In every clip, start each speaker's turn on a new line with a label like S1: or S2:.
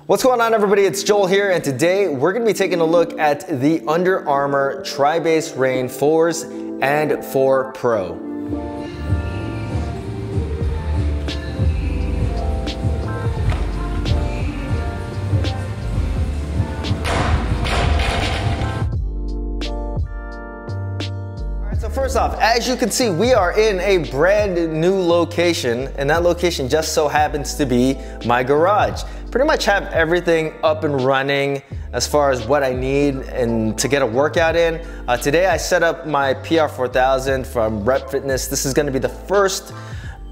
S1: What's going on, everybody? It's Joel here, and today we're going to be taking a look at the Under Armour Tribase Rain 4s and 4 Pro. So first off, as you can see, we are in a brand new location, and that location just so happens to be my garage. Pretty much have everything up and running as far as what I need and to get a workout in. Today I set up my PR4000 from Rep Fitness. This is going to be the first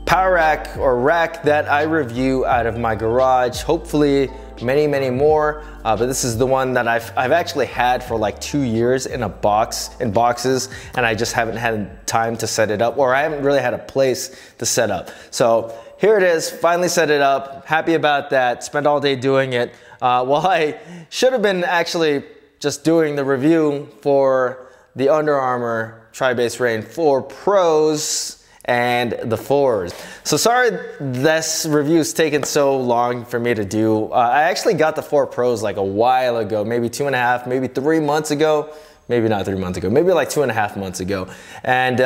S1: power rack or rack that I review out of my garage. Hopefully many more, but this is the one that I've actually had for like 2 years in boxes, and I just haven't had time to set it up, or I haven't really had a place to set up. So here it is, finally set it up, happy about that, spent all day doing it. Well, I should have been actually just doing the review for the Under Armour Tribase Rain 4 Pros and the 4s. So sorry this review's taken so long for me to do. I actually got the 4 Pros like a while ago, maybe 2.5, maybe 3 months ago, maybe not 3 months ago, maybe like 2.5 months ago. And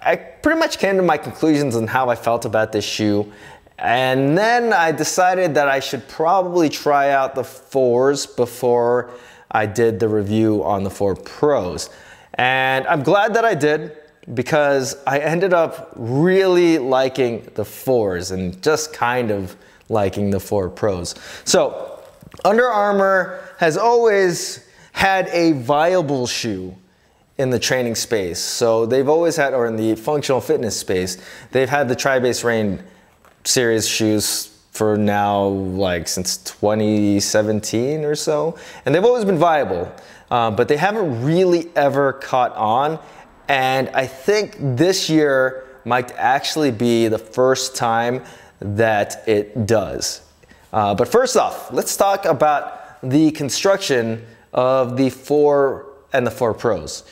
S1: I pretty much came to my conclusions on how I felt about this shoe. And then I decided that I should probably try out the 4s before I did the review on the 4 Pros. And I'm glad that I did, because I ended up really liking the 4s and just kind of liking the 4 Pros. So Under Armour has always had a viable shoe in the training space. So they've always had, or in the functional fitness space, they've had the Tribase Rain series shoes for now like since 2017 or so. And they've always been viable, but they haven't really ever caught on. And I think this year might actually be the first time that it does. But first off, let's talk about the construction of the 4 and the 4 Pros.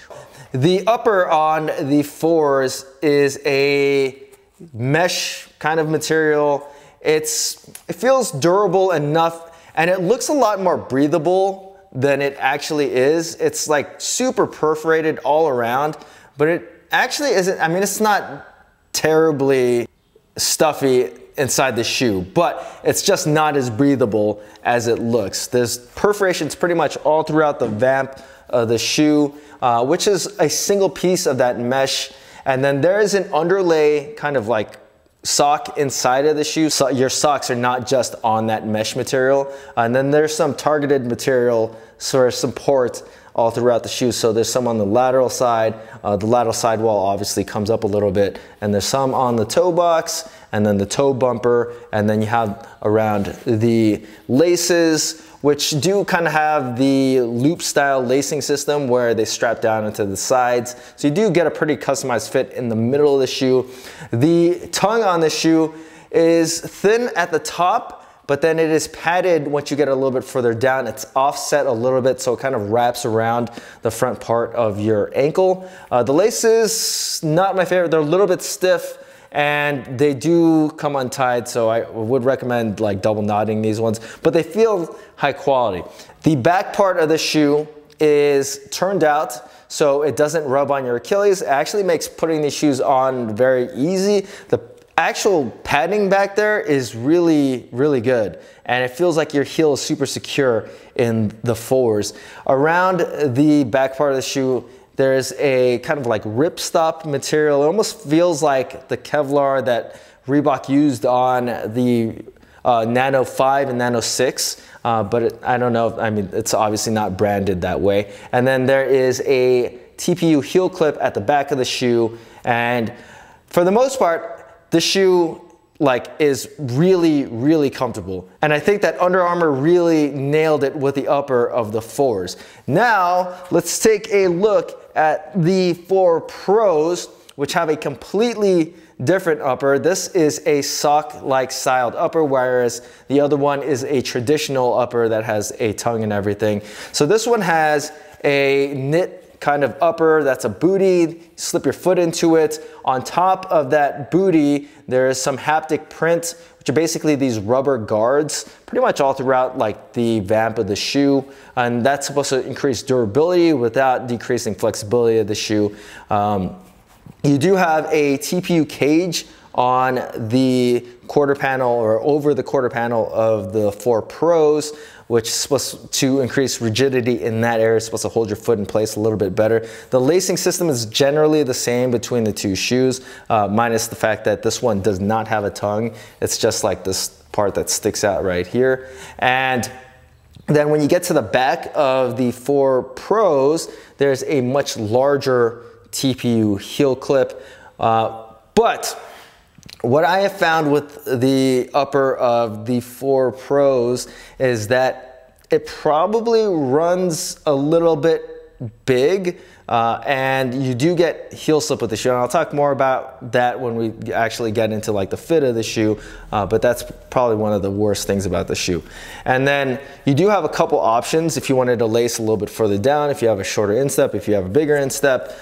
S1: The upper on the 4s is a mesh kind of material. It feels durable enough, and it looks a lot more breathable than it actually is. It's like super perforated all around, but it actually isn't. I mean, it's not terribly stuffy inside the shoe, but it's just not as breathable as it looks. There's perforations pretty much all throughout the vamp of the shoe, which is a single piece of that mesh. And then there is an underlay kind of like sock inside of the shoe. So your socks are not just on that mesh material. And then there's some targeted material for support all throughout the shoe. So there's some on the lateral side. The lateral sidewall obviously comes up a little bit, and there's some on the toe box, and then the toe bumper, and then you have around the laces, which do kind of have the loop style lacing system where they strap down into the sides. So you do get a pretty customized fit in the middle of the shoe. The tongue on the shoe is thin at the top, but then it is padded once you get a little bit further down. It's offset a little bit, so it kind of wraps around the front part of your ankle. The laces, not my favorite. They're a little bit stiff, and they do come untied, so I would recommend like double knotting these ones, but they feel high quality. The back part of the shoe is turned out, so it doesn't rub on your Achilles. It actually makes putting these shoes on very easy. The actual padding back there is really good, and it feels like your heel is super secure in the 4s. Around the back part of the shoe, there's a kind of like ripstop material. It almost feels like the Kevlar that Reebok used on the Nano 5 and Nano 6, but I don't know, I mean, it's obviously not branded that way. And then there is a TPU heel clip at the back of the shoe, and for the most part, the shoe is really comfortable. And I think that Under Armour really nailed it with the upper of the 4s. Now, let's take a look at the 4 Pros, which have a completely different upper. This is a sock-like styled upper, whereas the other one is a traditional upper that has a tongue and everything. So this one has a knit kind of upper that's a booty, slip your foot into it. On top of that booty, there is some haptic print, which are basically these rubber guards pretty much all throughout like the vamp of the shoe, and that's supposed to increase durability without decreasing flexibility of the shoe. You do have a TPU cage on the quarter panel or over the quarter panel of the 4 Pros, which is supposed to increase rigidity in that area. It's supposed to hold your foot in place a little bit better. The lacing system is generally the same between the 2 shoes, minus the fact that this one does not have a tongue. It's just like this part that sticks out right here. And then when you get to the back of the 4 Pros, there's a much larger TPU heel clip. But what I have found with the upper of the 4 Pros is that it probably runs a little bit big, and you do get heel slip with the shoe. And I'll talk more about that when we actually get into like the fit of the shoe, but that's probably one of the worst things about the shoe. And then you do have a couple options if you wanted to lace a little bit further down. If you have a shorter instep, if you have a bigger instep,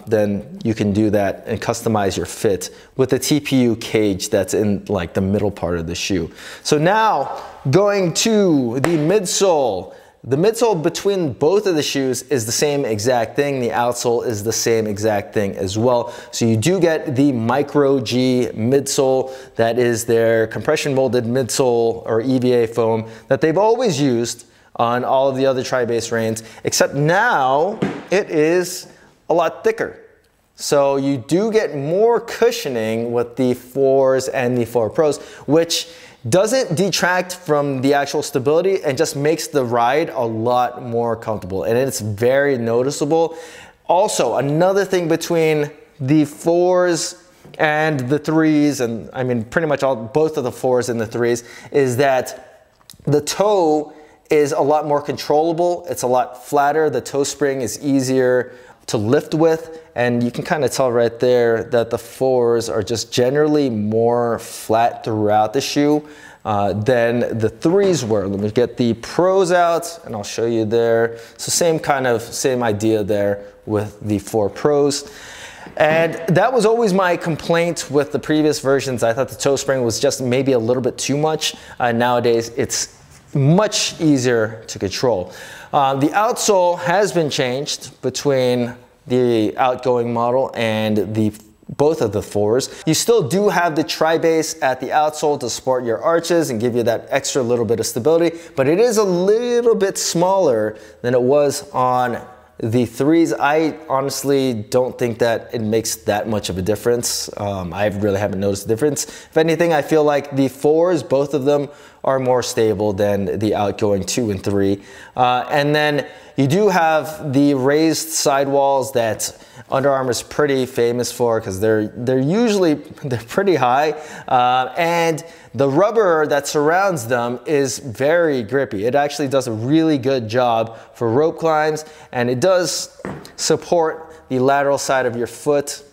S1: then you can do that and customize your fit with the TPU cage that's in like the middle part of the shoe. So now going to the midsole. The midsole between both of the shoes is the same exact thing. The outsole is the same exact thing as well. So you do get the Micro G midsole. That is their compression molded midsole or EVA foam that they've always used on all of the other Tribase Reigns, except now it is a lot thicker. So you do get more cushioning with the 4s and the 4 Pros, which doesn't detract from the actual stability and just makes the ride a lot more comfortable, and it's very noticeable. Also, another thing between the 4s and the 3s, and I mean pretty much both of the 4s and the 3s, is that the toe is a lot more controllable. It's a lot flatter. The toe spring is easier to lift with, and you can kind of tell right there that the 4s are just generally more flat throughout the shoe than the 3s were. Let me get the Pros out and I'll show you there. So same idea there with the 4 Pros. And that was always my complaint with the previous versions. I thought the toe spring was just maybe a little bit too much. Nowadays it's much easier to control. The outsole has been changed between the outgoing model and both of the 4s. You still do have the Tribase at the outsole to support your arches and give you that extra little bit of stability, but it is a little bit smaller than it was on the 3s. I honestly don't think that it makes that much of a difference. I really haven't noticed a difference. If anything, I feel like the 4s, both of them, are more stable than the outgoing 2 and 3. And then you do have the raised sidewalls that Under Armour is pretty famous for, because they're pretty high, and the rubber that surrounds them is very grippy. It actually does a really good job for rope climbs, and it does support the lateral side of your foot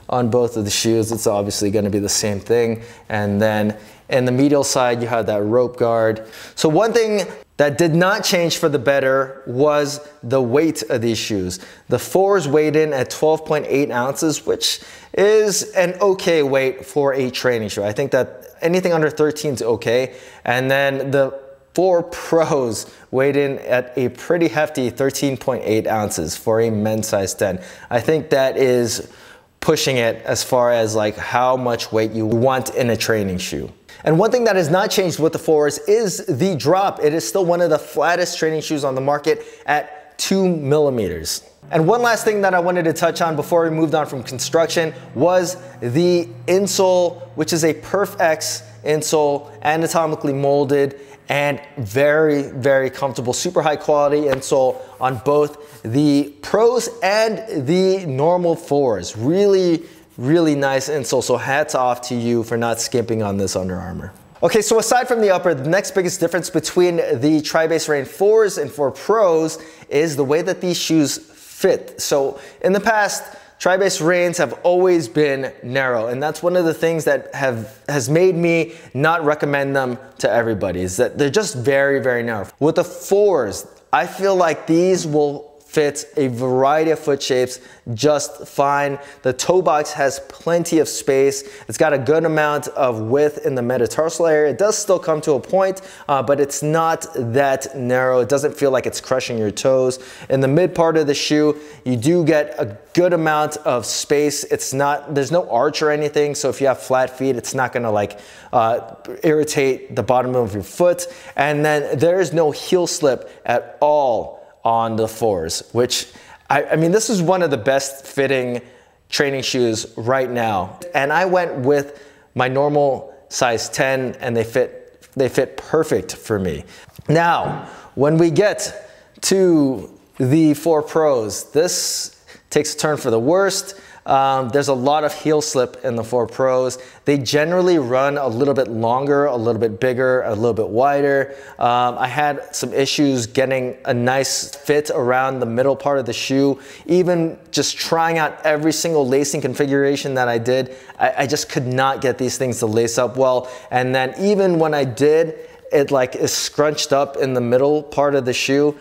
S1: on both of the shoes. It's obviously going to be the same thing. And then in the medial side, you have that rope guard. So one thing that did not change for the better was the weight of these shoes. The 4s weighed in at 12.8 ounces, which is an okay weight for a training shoe. I think that anything under 13 is okay. And then the 4 Pros weighed in at a pretty hefty 13.8 ounces for a men's size 10. I think that is pushing it as far as like how much weight you want in a training shoe. And one thing that has not changed with the 4s is the drop. It is still one of the flattest training shoes on the market at 2 millimeters. And one last thing that I wanted to touch on before we moved on from construction was the insole, which is a Perf X insole, anatomically molded and very, very comfortable, super high quality insole on both the Pros and the normal 4s. Really nice insole, so hats off to you for not skimping on this Under Armour. Okay, so aside from the upper, the next biggest difference between the Tribase Reign 4s and 4 Pros is the way that these shoes fit. So in the past, Tribase Reigns have always been narrow, and that's one of the things that has made me not recommend them to everybody, is that they're just very, very narrow. With the 4s, I feel like these will fit a variety of foot shapes just fine. The toe box has plenty of space. It's got a good amount of width in the metatarsal area. It does still come to a point, but it's not that narrow. It doesn't feel like it's crushing your toes. In the mid part of the shoe, you do get a good amount of space. There's no arch or anything, so if you have flat feet, it's not gonna like irritate the bottom of your foot. And then there's no heel slip at all on the fours, which I mean, this is one of the best fitting training shoes right now. And I went with my normal size 10 and they fit perfect for me. Now, when we get to the 4 Pros, this takes a turn for the worst. There's a lot of heel slip in the 4 Pros. They generally run a little bit longer, a little bit bigger, a little bit wider. I had some issues getting a nice fit around the middle part of the shoe. Even just trying out every single lacing configuration that I did, I just could not get these things to lace up well. And then even when I did, it like is scrunched up in the middle part of the shoe.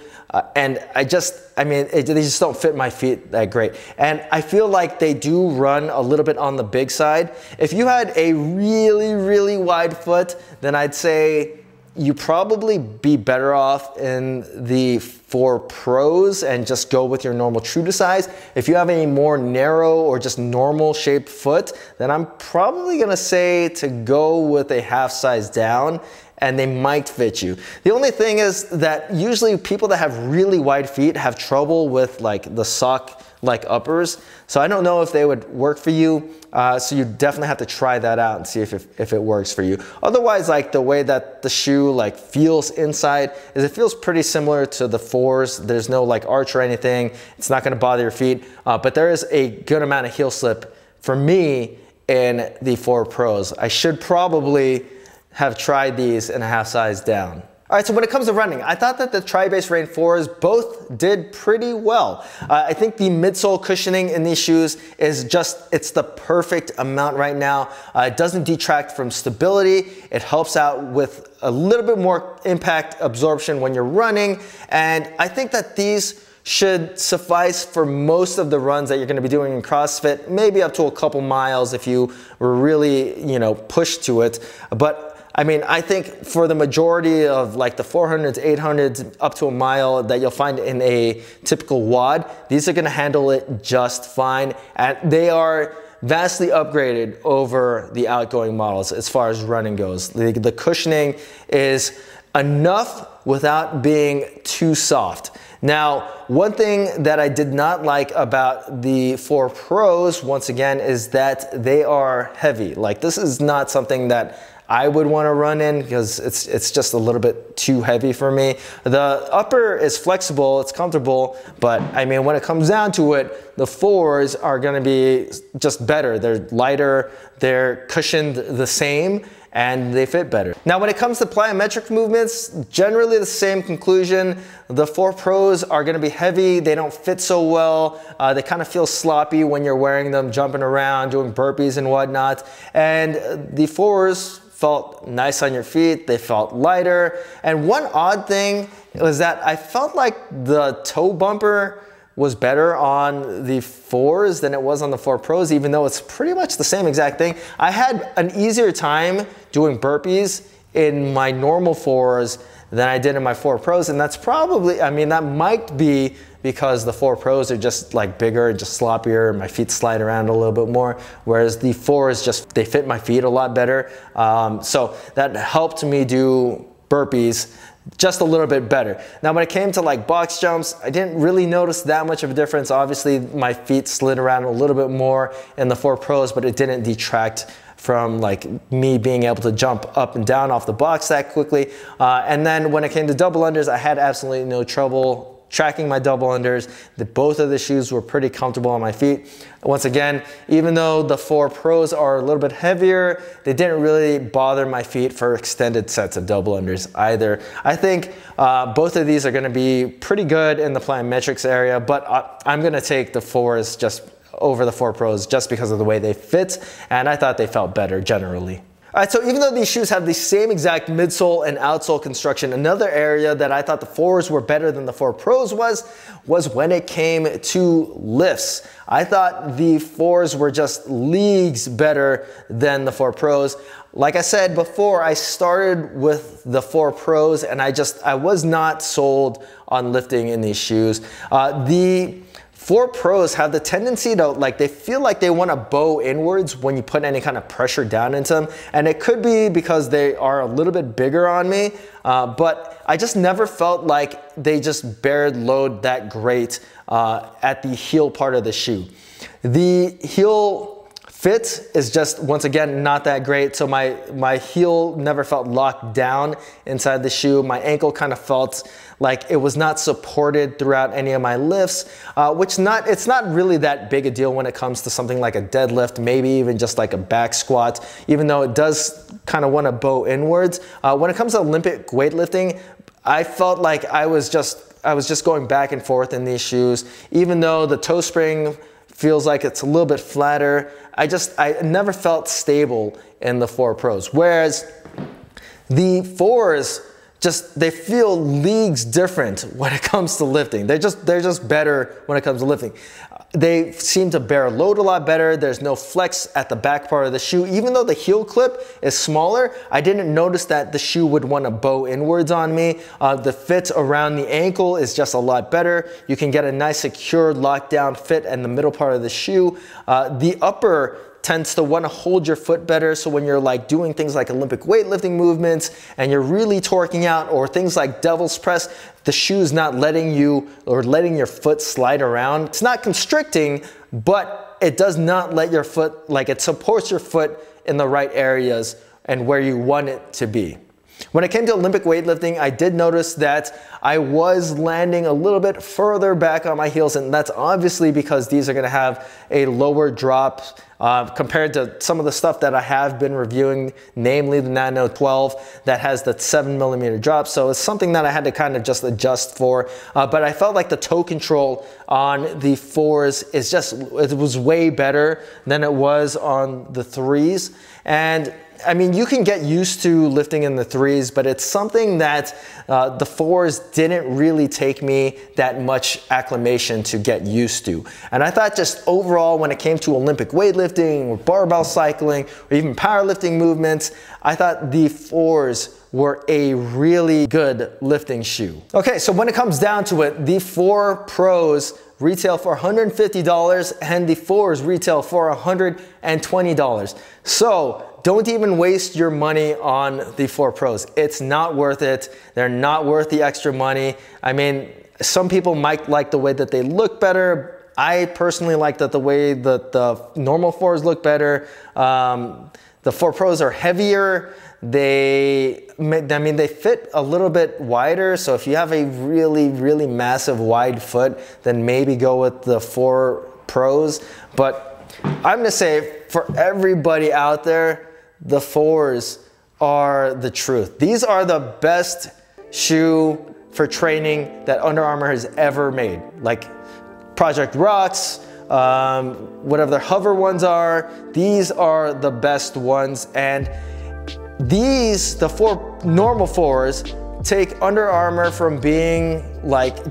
S1: And they just don't fit my feet that great. And I feel like they do run a little bit on the big side. If you had a really, really wide foot, then I'd say you probably be better off in the 4 Pros and just go with your normal true to size. If you have a more narrow or just normal shaped foot, then I'm probably gonna say to go with a half size down, and they might fit you. The only thing is that usually people that have really wide feet have trouble with like the sock like uppers. So I don't know if they would work for you. So you definitely have to try that out and see if it works for you. Otherwise, like the way that the shoe like feels inside is it feels pretty similar to the 4s. There's no like arch or anything. It's not gonna bother your feet, but there is a good amount of heel slip for me in the 4 Pros. I should probably have tried these in a half size down. All right, so when it comes to running, I thought that the Tribase Rain 4s both did pretty well. I think the midsole cushioning in these shoes is it's the perfect amount right now. It doesn't detract from stability. It helps out with a little bit more impact absorption when you're running. And I think that these should suffice for most of the runs that you're gonna be doing in CrossFit, maybe up to a couple miles if you were really, pushed to it. But I mean, I think for the majority of like the 400s, 800s, up to a mile that you'll find in a typical WOD, these are gonna handle it just fine. And they are vastly upgraded over the outgoing models as far as running goes. The cushioning is enough without being too soft. Now, one thing that I did not like about the 4 Pros, once again, is that they are heavy. Like, this is not something that I would want to run in because it's just a little bit too heavy for me. The upper is flexible, it's comfortable, but I mean, when it comes down to it, the 4s are gonna be just better. They're lighter, they're cushioned the same, and they fit better. Now, when it comes to plyometric movements, generally the same conclusion. The 4 Pros are gonna be heavy, they don't fit so well, they kind of feel sloppy when you're wearing them, jumping around, doing burpees and whatnot. And the 4s felt nice on your feet, they felt lighter. And one odd thing was that I felt like the toe bumper was better on the 4s than it was on the 4 Pros, even though it's pretty much the same exact thing. I had an easier time doing burpees in my normal 4s than I did in my 4 Pros, and that's probably, I mean, that might be because the 4 Pros are just like bigger and just sloppier, and my feet slide around a little bit more, whereas the 4s just, they fit my feet a lot better. So that helped me do burpees just a little bit better. Now, when it came to like box jumps, I didn't really notice that much of a difference. Obviously, my feet slid around a little bit more in the 4 Pros, but it didn't detract from like me being able to jump up and down off the box that quickly. And then when it came to double unders, I had absolutely no trouble tracking my double unders. Both of the shoes were pretty comfortable on my feet. Once again, even though the 4 Pros are a little bit heavier, they didn't really bother my feet for extended sets of double unders either. I think both of these are gonna be pretty good in the plyometrics area, but I'm gonna take the 4s just over the 4 Pros just because of the way they fit, and I thought they felt better generally. All right, so even though these shoes have the same exact midsole and outsole construction, another area that I thought the 4s were better than the 4 Pros was when it came to lifts. I thought the 4s were just leagues better than the 4 Pros. Like I said before, I started with the 4 Pros and I was not sold on lifting in these shoes. The 4 Pros have the tendency to, they feel like they want to bow inwards when you put any kind of pressure down into them. And it could be because they are a little bit bigger on me, but I just never felt like they just bared load that great at the heel part of the shoe. The heel fit is just, once again, not that great. So my heel never felt locked down inside the shoe. My ankle kind of felt like it was not supported throughout any of my lifts, it's not really that big a deal when it comes to something like a deadlift, maybe even just like a back squat, even though it does kind of want to bow inwards. When it comes to Olympic weightlifting, I felt like I was just going back and forth in these shoes, even though the toe spring feels like it's a little bit flatter. I never felt stable in the 4 Pros. Whereas the 4s, they feel leagues different when it comes to lifting. They're just better when it comes to lifting. They seem to bear load a lot better. There's no flex at the back part of the shoe. Even though the heel clip is smaller, I didn't notice that the shoe would want to bow inwards on me. The fit around the ankle is just a lot better. You can get a nice secure lockdown fit in the middle part of the shoe. The upper tends to want to hold your foot better, so when you're doing things like Olympic weightlifting movements and you're really torquing out, or things like devil's press, the shoe's not letting your foot slide around. It's not constricting, but it does not let your foot, it supports your foot in the right areas and where you want it to be. When it came to Olympic weightlifting, I did notice that I was landing a little bit further back on my heels, and that's obviously because these are going to have a lower drop compared to some of the stuff that I have been reviewing, namely the Nano 12 that has the 7mm drop. So it's something that I had to kind of just adjust for. But I felt like the toe control on the 4s it was way better than it was on the 3s. And I mean, you can get used to lifting in the 3s, but it's something that the 4s didn't really take me that much acclimation to get used to. And I thought just overall, when it came to Olympic weightlifting or barbell cycling or even powerlifting movements, I thought the 4s were a really good lifting shoe. Okay, so when it comes down to it, the 4 Pros retail for $150 and the 4s retail for $120. So don't even waste your money on the 4 Pros. It's not worth it. They're not worth the extra money. I mean, some people might like the way that they look better. I personally like the way that the normal 4s look better. The 4 Pros are heavier. They fit a little bit wider. So if you have a really, really massive wide foot, then maybe go with the 4 Pros. But I'm gonna say, for everybody out there, the 4s are the truth. These are the best shoe for training that Under Armour has ever made. Like Project Rocks, whatever their hover ones are, these are the best ones. And the 4 normal 4s take Under Armour from being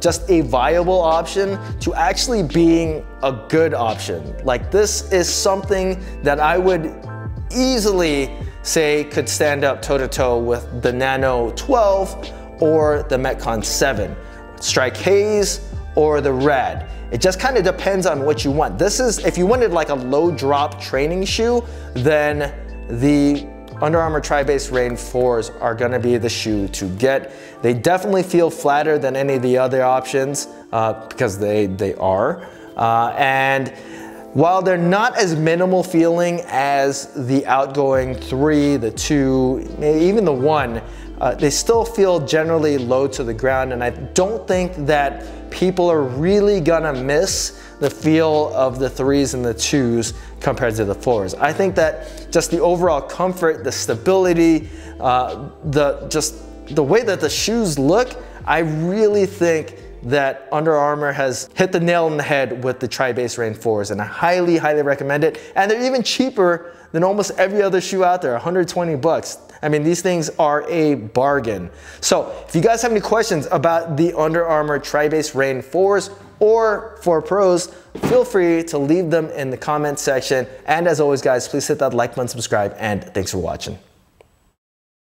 S1: just a viable option to actually being a good option. This is something that I would easily say could stand up toe-to-toe with the Nano 12 or the Metcon 7, Strike Haze or the Rad. It just kind of depends on what you want. If you wanted a low drop training shoe, then the Under Armour Tribase Rain 4s are gonna be the shoe to get. They definitely feel flatter than any of the other options because they are. And while they're not as minimal feeling as the outgoing 3, the 2, even the 1, they still feel generally low to the ground, and I don't think that people are really gonna miss the feel of the 3s and the 2s compared to the 4s. I think that just the overall comfort, the stability, the way that the shoes look, I really think that Under Armour has hit the nail on the head with the Tribase Rain 4s, and I highly, highly recommend it. And they're even cheaper than almost every other shoe out there, 120 bucks. I mean, these things are a bargain. So if you guys have any questions about the Under Armour Tribase Rain 4s or 4 Pros, feel free to leave them in the comment section. And as always, guys, please hit that like button, subscribe, and thanks for watching.